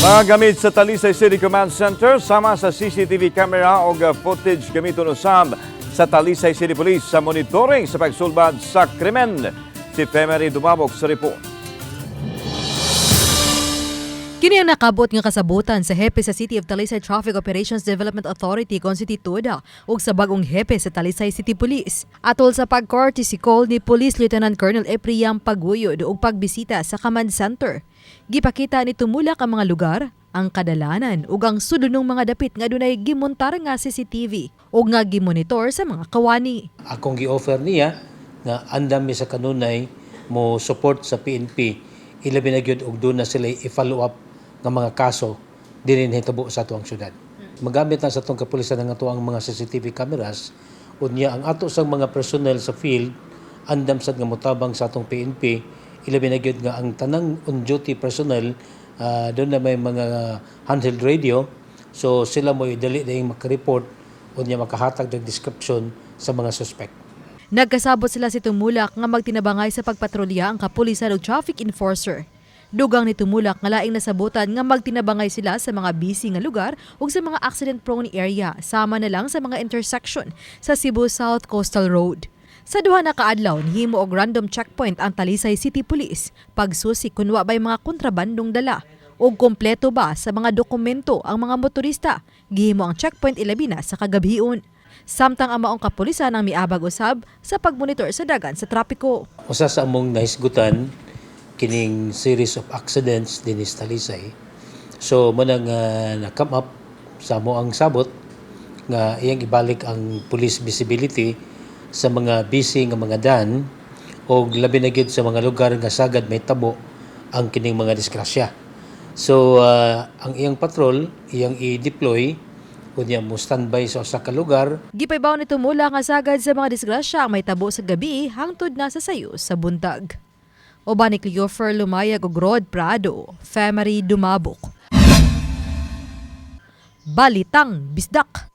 Mga gamit sa Talisay City Command Center sama sa CCTV camera o footage gamiton usab sa Talisay City Police sa monitoring sa pagsulbad sa krimen. Si Femery Dumabok sa report. Kini ang nakabot nga kasabutan sa hepe sa City of Talisay Traffic Operations Development Authority konstituda ug sa bagong hepe sa Talisay City Police. Atol sa pag-courtesy call ni Police Lieutenant Colonel Epriam Paguyod ug pagbisita sa Command Center. Gipakita ni tumulak ang mga lugar, ang kadalanan ug ang sudunong mga dapit nga dunay gimontar nga CCTV ug nga gimonitor sa mga kawani. Akong gi-offer niya nga andam mi sa kanunay mo support sa PNP ilabi na gyud og doon na sila i-follow up nga mga kaso dinhi hitabo sa atuang syudad. Magamit na sa atong kapulisan ang atuang mga CCTV cameras unya ang ato sang mga personnel sa field andam sad nga motabang sa atong PNP ilabi na gyud nga ang tanang on duty personnel doon na may mga handheld radio so sila mo dali dayong makareport unya makahatag ng description sa mga suspect. Nagkasabot sila si Tumulak nga magtinabangay sa pagpatrolya ang kapulisan ug traffic enforcer. Dugang ni Tumulak nga laing nasabutan nga magtinabangay sila sa mga busy nga lugar ug sa mga accident-prone area sama na lang sa mga intersection sa Cebu South Coastal Road. Sa duha na kaadlaw nihimo og random checkpoint ang Talisay City Police pagsusi kun wa bay mga kontrabandong dala ug kompleto ba sa mga dokumento ang mga motorista. Gihimo ang checkpoint ilabi na sa kagabhion. Samtang ang maong kapulisan ang miabag usab sa pagmonitor sa dagan sa trapiko. Usa sa among nahisgutan kining series of accidents din sa Talisay. So mo nang na-come up sa moang sabot nga iyang ibalik ang police visibility sa mga busy nga mga dan o labi na gyud sa mga lugar nga sagad may tabo ang kining mga disgrasya. So ang iyang patrol iyang i-deploy kunya mo standby sa usa ka lugar. Gipaybaw ni Tumula nga sagad sa mga disgrasya ang may tabo sa gabi hangtod na sa sayo sa buntag. Oba ni Cleofer Lumayag ug Rod Prado, Femery Dumabok. Balitang Bisdak.